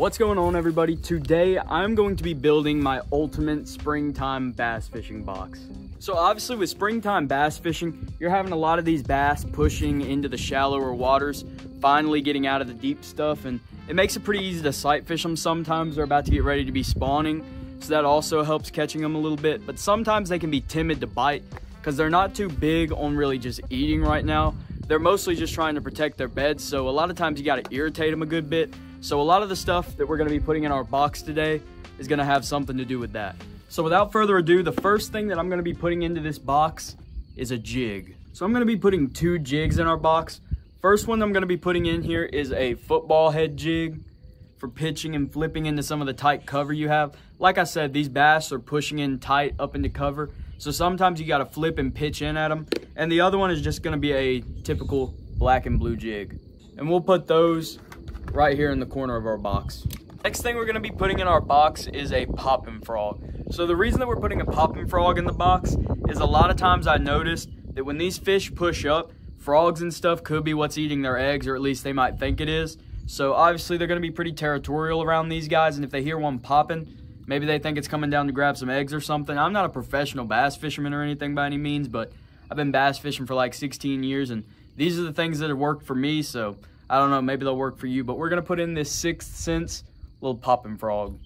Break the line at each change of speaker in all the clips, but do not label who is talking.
What's going on, everybody? Today I'm going to be building my ultimate springtime bass fishing box. So obviously with springtime bass fishing, you're having a lot of these bass pushing into the shallower waters, finally getting out of the deep stuff, and it makes it pretty easy to sight fish them. Sometimes they're about to get ready to be spawning, so that also helps catching them a little bit, but sometimes they can be timid to bite because they're not too big on really just eating right now. They're mostly just trying to protect their beds, so a lot of times you got to irritate them a good bit. So a lot of the stuff that we're going to be putting in our box today is going to have something to do with that. So without further ado, the first thing that I'm going to be putting into this box is a jig. So I'm going to be putting 2 jigs in our box. First one I'm going to be putting in here is a football head jig for pitching and flipping into some of the tight cover you have. Like I said, these bass are pushing in tight up into cover, so sometimes you got to flip and pitch in at them. And the other one is just going to be a typical black and blue jig. And we'll put those right here in the corner of our box. Next thing we're going to be putting in our box is a popping frog. So the reason that we're putting a popping frog in the box is a lot of times I noticed that when these fish push up, frogs and stuff could be what's eating their eggs, or at least they might think it is. So obviously they're going to be pretty territorial around these guys, and if they hear one popping, maybe they think it's coming down to grab some eggs or something. I'm not a professional bass fisherman or anything by any means, but I've been bass fishing for like 16 years, and these are the things that have worked for me, so I don't know, maybe they'll work for you. But we're going to put in this 6th Sense little popping frog.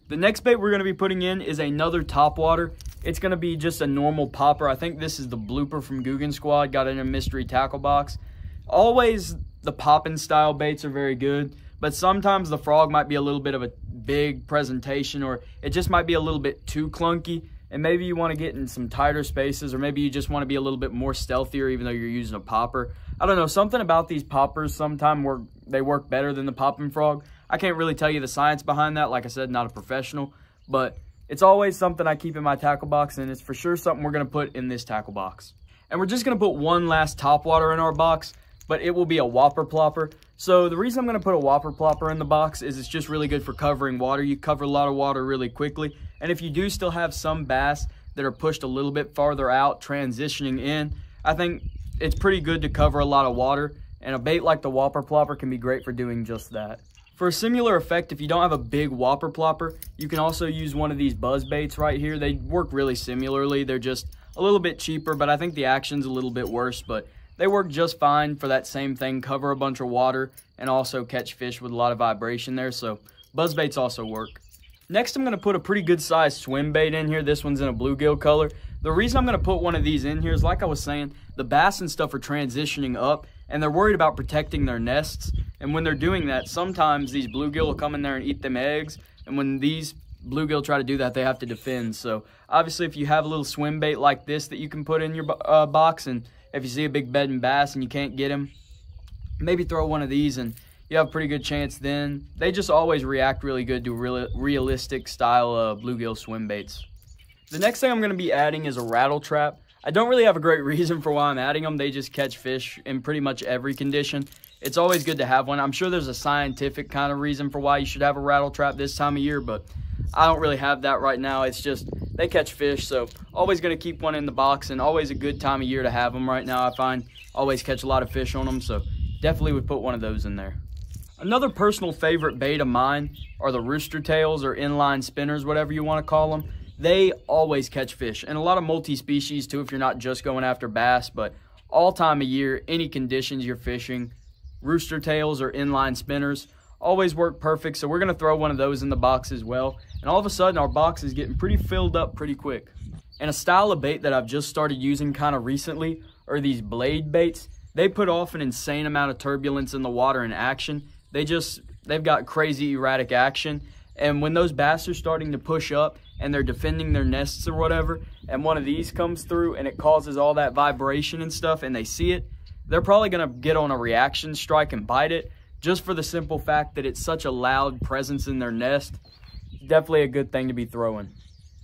The next bait we're going to be putting in is another topwater. It's going to be just a normal popper. I think this is the blooper from Guggen Squad, got it in a mystery tackle box. Always the popping style baits are very good, but sometimes the frog might be a little bit of a big presentation, or it just might be a little bit too clunky, and maybe you want to get in some tighter spaces, or maybe you just want to be a little bit more stealthier even though you're using a popper. I don't know, something about these poppers sometimes they work better than the popping frog. I can't really tell you the science behind that. Like I said, not a professional, but it's always something I keep in my tackle box, and it's for sure something we're going to put in this tackle box. And we're just going to put one last topwater in our box, but it will be a Whopper plopper. So the reason I'm going to put a Whopper plopper in the box is it's just really good for covering water. You cover a lot of water really quickly, and if you do still have some bass that are pushed a little bit farther out, transitioning in, I think it's pretty good to cover a lot of water, and a bait like the Whopper plopper can be great for doing just that. For a similar effect, if you don't have a big Whopper plopper, you can also use one of these buzz baits right here. They work really similarly. They're just a little bit cheaper, but I think the action's a little bit worse, but they work just fine for that same thing, cover a bunch of water and also catch fish with a lot of vibration there, so buzz baits also work. Next, I'm going to put a pretty good sized swim bait in here. This one's in a bluegill color. The reason I'm going to put one of these in here is, like I was saying, the bass and stuff are transitioning up, and they're worried about protecting their nests. And when they're doing that, sometimes these bluegill will come in there and eat them eggs. And when these bluegill try to do that, they have to defend. So obviously, if you have a little swim bait like this that you can put in your box, and if you see a big bedding bass and you can't get him, maybe throw one of these and you have a pretty good chance then. They just always react really good to realistic style bluegill swim baits. The next thing I'm going to be adding is a rattle trap. I don't really have a great reason for why I'm adding them. They just catch fish in pretty much every condition. It's always good to have one. I'm sure there's a scientific kind of reason for why you should have a rattle trap this time of year, but I don't really have that right now. It's just they catch fish, so always going to keep one in the box, and always a good time of year to have them right now. I find always catch a lot of fish on them, so definitely would put one of those in there. Another personal favorite bait of mine are the rooster tails or inline spinners, whatever you want to call them. They always catch fish, and a lot of multi-species too if you're not just going after bass, but all time of year, any conditions you're fishing, rooster tails or inline spinners always work perfect. So we're going to throw one of those in the box as well, and all of a sudden our box is getting pretty filled up pretty quick. And a style of bait that I've just started using kind of recently are these blade baits. They put off an insane amount of turbulence in the water and action. They've got crazy erratic action, and when those bass are starting to push up and they're defending their nests or whatever, and one of these comes through and it causes all that vibration and stuff, and they see it, they're probably going to get on a reaction strike and bite it, just for the simple fact that it's such a loud presence in their nest. Definitely a good thing to be throwing.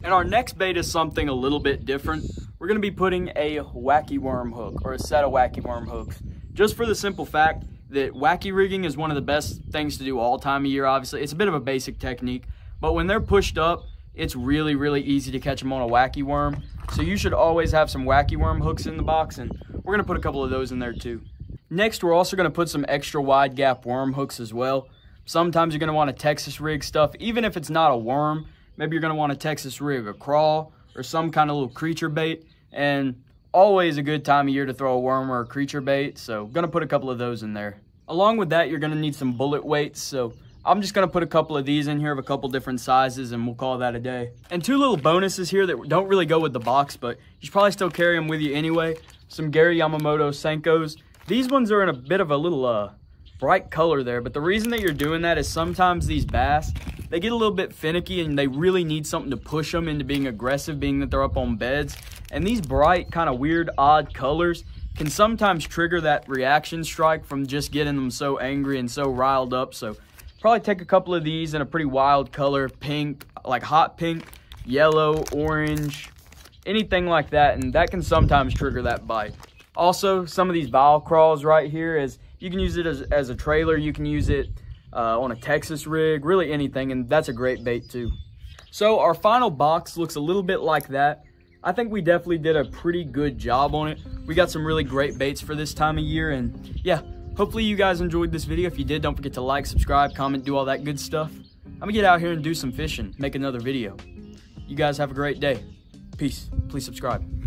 And our next bait is something a little bit different. We're going to be putting a wacky worm hook, or a set of wacky worm hooks, just for the simple fact that wacky rigging is one of the best things to do all time of year. Obviously, it's a bit of a basic technique, but when they're pushed up, it's really, really easy to catch them on a wacky worm. So you should always have some wacky worm hooks in the box, and we're going to put a couple of those in there too. Next, we're also going to put some extra wide gap worm hooks as well. Sometimes you're going to want to Texas rig stuff, even if it's not a worm. Maybe you're going to want to Texas rig a crawl or some kind of little creature bait. And always a good time of year to throw a worm or a creature bait. So going to put a couple of those in there. Along with that, you're going to need some bullet weights. So I'm just going to put a couple of these in here of a couple different sizes, and we'll call that a day. And two little bonuses here that don't really go with the box, but you should probably still carry them with you anyway. Some Gary Yamamoto Senkos. These ones are in a bit of a little bright color there, but the reason that you're doing that is sometimes these bass, they get a little bit finicky and they really need something to push them into being aggressive, being that they're up on beds. And these bright, kind of weird, odd colors can sometimes trigger that reaction strike from just getting them so angry and so riled up. So probably take a couple of these in a pretty wild color, pink, like hot pink, yellow, orange, anything like that, and that can sometimes trigger that bite. Also, some of these bile crawls right here, is you can use it as a trailer, you can use it on a Texas rig, really anything, and that's a great bait too. So our final box looks a little bit like that. I think we definitely did a pretty good job on it. We got some really great baits for this time of year, and yeah, hopefully you guys enjoyed this video. If you did, don't forget to like, subscribe, comment, do all that good stuff. I'm gonna get out here and do some fishing, make another video. You guys have a great day. Peace. Please subscribe.